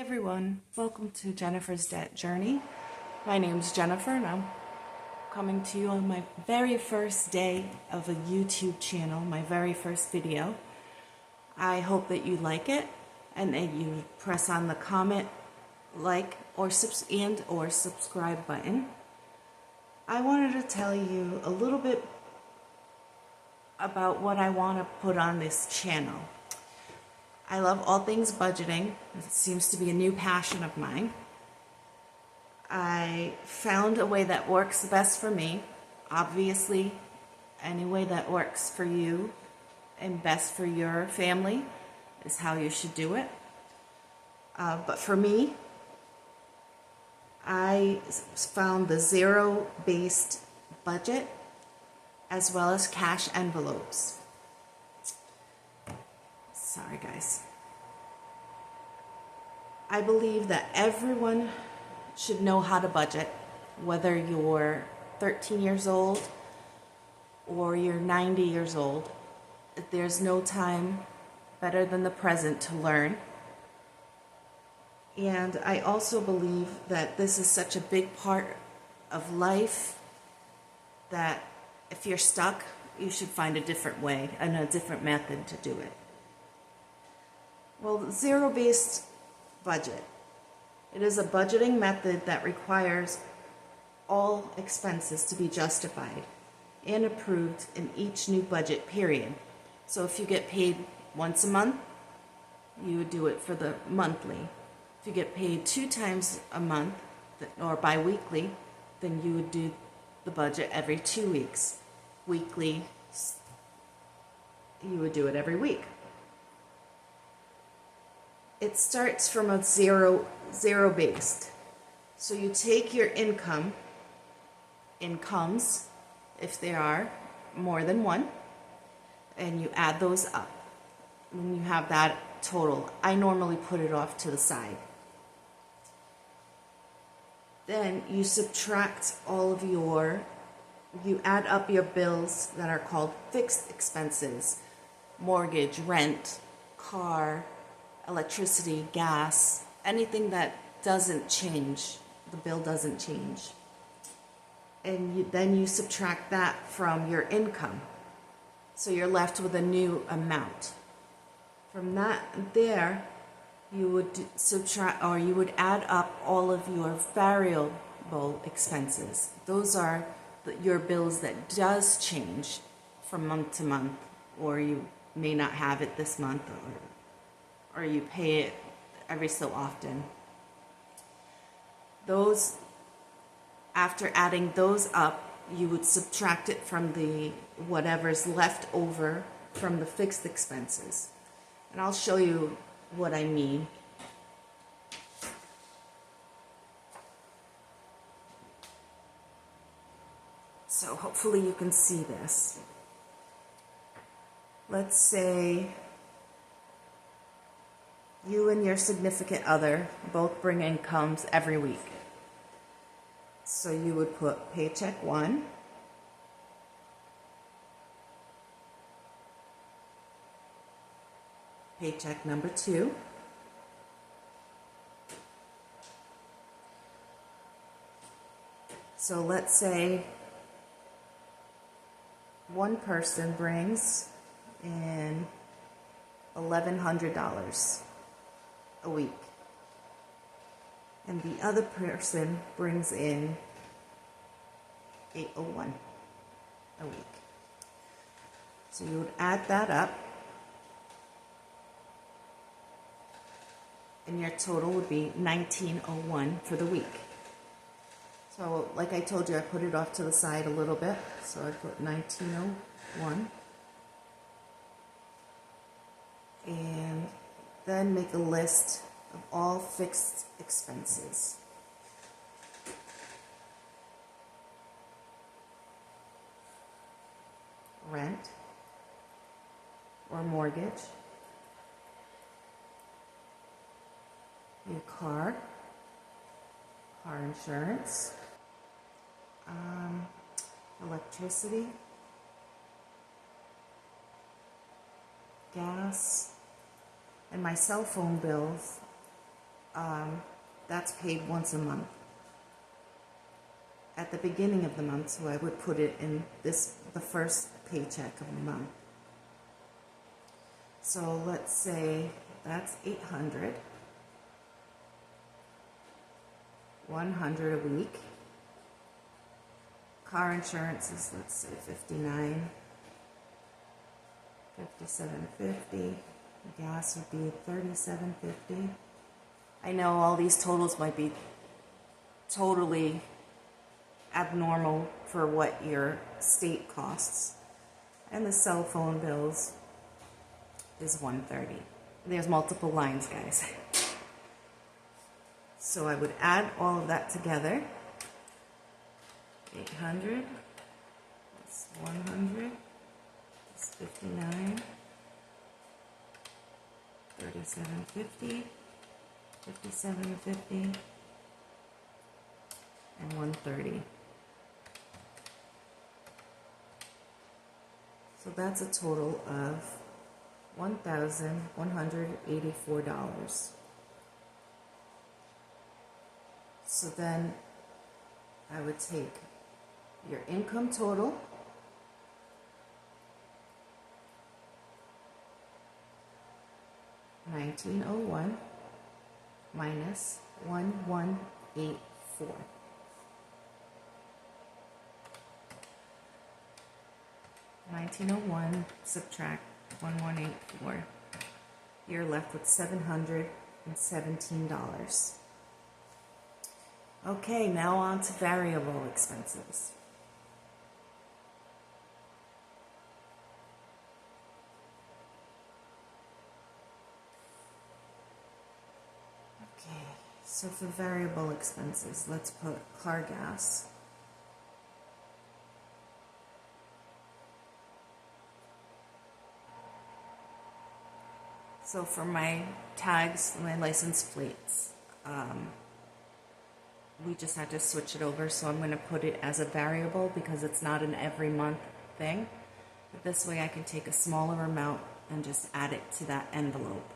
everyone, welcome to Jennifer's Debt Journey. My name's Jennifer and I'm coming to you on my very first day of a YouTube channel, my very first video. I hope that you like it and that you press on the comment, like, or subscribe button. I wanted to tell you a little bit about what I want to put on this channel. I love all things budgeting. It seems to be a new passion of mine. I found a way that works best for me. Obviously, any way that works for you and best for your family is how you should do it. But for me, I found the zero-based budget as well as cash envelopes. Sorry, guys. I believe that everyone should know how to budget, whether you're 13 years old or you're 90 years old. There's no time better than the present to learn. And I also believe that this is such a big part of life that if you're stuck, you should find a different way and a different method to do it. Well, zero-based budget. It is a budgeting method that requires all expenses to be justified and approved in each new budget period. So if you get paid once a month, you would do it for the monthly. If you get paid 2 times a month or bi-weekly, then you would do the budget every 2 weeks. Weekly, you would do it every week. It starts from a zero-based. So you take your incomes, if there are more than one, and you add those up. When you have that total, I normally put it off to the side. Then you subtract you add up your bills that are called fixed expenses: mortgage, rent, car, electricity, gas, anything that doesn't change, the bill doesn't change. And then you subtract that from your income. So you're left with a new amount. From that there, you would subtract, or you would add up all of your variable expenses. Those are your bills that does change from month to month, or you may not have it this month, or you pay it every so often. Those, after adding those up, you would subtract it from the whatever's left over from the fixed expenses. And I'll show you what I mean. So hopefully you can see this. Let's say you and your significant other both bring incomes every week. So you would put paycheck 1, paycheck number 2, so let's say one person brings in $1,100 a week, and the other person brings in $801 a week. So you would add that up, and your total would be $1,901 for the week. So like I told you, I put it off to the side a little bit, so I put $1,901, and then make a list of all fixed expenses. Rent or mortgage, your car insurance, electricity, gas, and my cell phone bills that's paid once a month. At the beginning of the month, so I would put it in the first paycheck of the month. So let's say that's 800, 100 a week. Car insurance is, let's say, 59, 57.50. Gas would be 37.50. I know all these totals might be totally abnormal for what your state costs. And the cell phone bills is 130. There's multiple lines, guys. So I would add all of that together. 800, that's 100, that's 59, 37.50, 57.50, and 130. So that's a total of $1,184. So then I would take your income total $1,901 minus 1,184. $1,901 subtract 1,184. You're left with $717. Okay, now on to variable expenses. Okay, so for variable expenses, let's put car gas. So for my tags, my license plates, we just had to switch it over, so I'm going to put it as a variable because it's not an every month thing. But this way I can take a smaller amount and just add it to that envelope.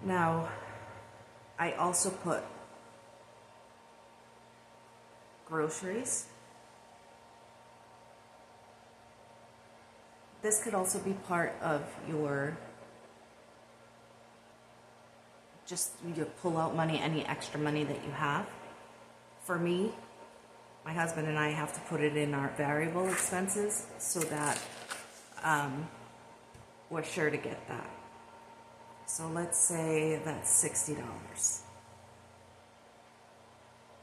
Now, I also put groceries. This could also be part of your pull out money, any extra money that you have. For me, my husband and I have to put it in our variable expenses so that we're sure to get that. So let's say that's $60.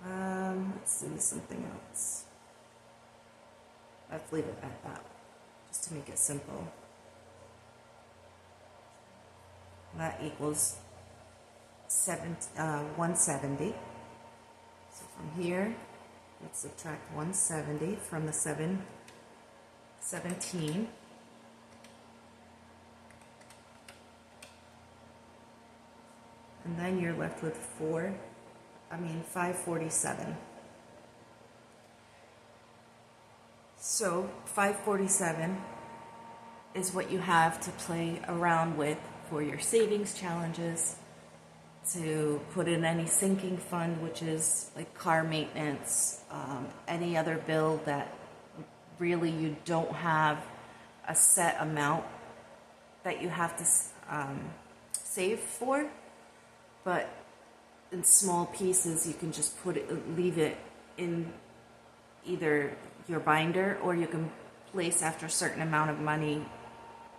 Let's do something else. Let's leave it at that, just to make it simple. That equals 170. So from here, let's subtract 170 from the 717. And then you're left with 547. So 547 is what you have to play around with for your savings challenges, to put in any sinking fund, which is like car maintenance, any other bill that really you don't have a set amount that you have to save for, but in small pieces you can just leave it in either your binder, or you can place after a certain amount of money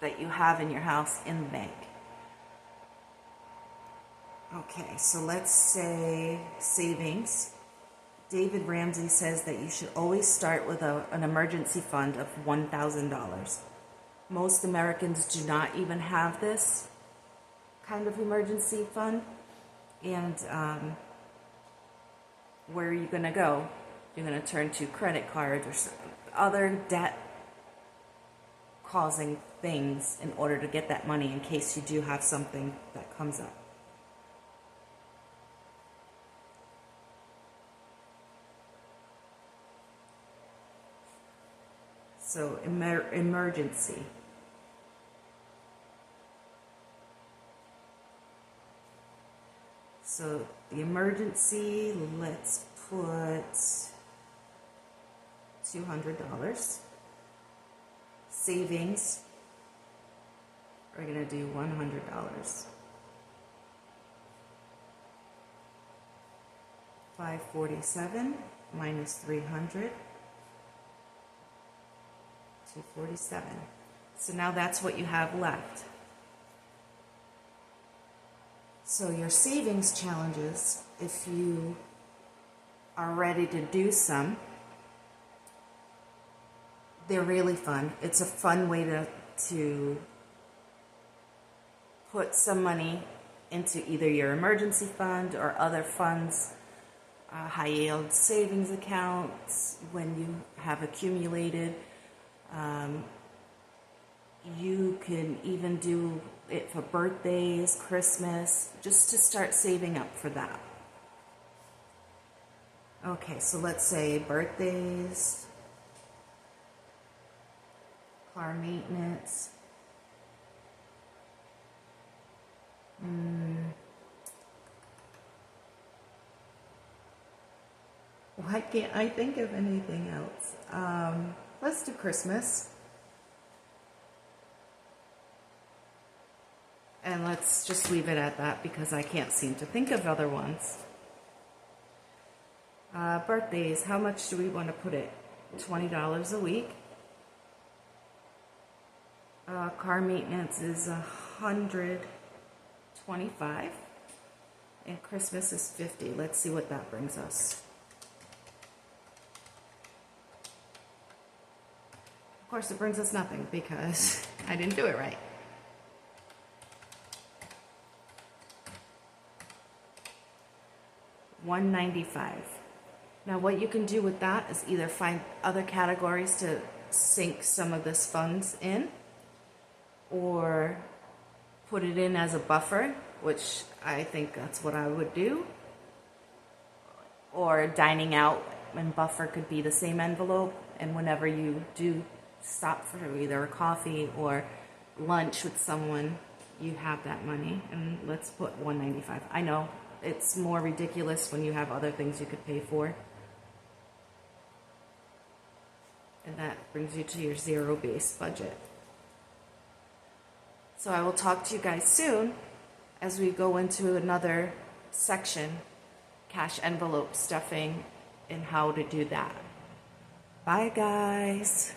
that you have in your house in the bank. Okay, so let's say savings. David Ramsey says that you should always start with an emergency fund of $1,000. Most Americans do not even have this kind of emergency fund. And where are you going to go? You're going to turn to credit cards or other debt-causing things in order to get that money in case you do have something that comes up. So emergency. So the emergency, let's put $200. Savings, we're going to do $100. 547 minus 300, 247. So now that's what you have left. So your savings challenges, if you are ready to do some, they're really fun. It's a fun way to put some money into either your emergency fund or other funds, high yield savings accounts when you have accumulated. You can even do it for birthdays, Christmas, just to start saving up for that. Okay, so let's say birthdays, car maintenance. Why can't I think of anything else? Let's do Christmas. And let's just leave it at that because I can't seem to think of other ones. Birthdays, how much do we want to put it? $20 a week. Car maintenance is $125. And Christmas is $50. Let's see what that brings us. Of course, it brings us nothing because I didn't do it right. $195. Now what you can do with that is either find other categories to sink some of this funds in, or put it in as a buffer, which I think that's what I would do, or dining out and buffer could be the same envelope, and whenever you do stop for either a coffee or lunch with someone, you have that money. And let's put $195. I know it's more ridiculous when you have other things you could pay for. And that brings you to your zero-based budget. So I will talk to you guys soon as we go into another section, cash envelope stuffing, and how to do that. Bye, guys.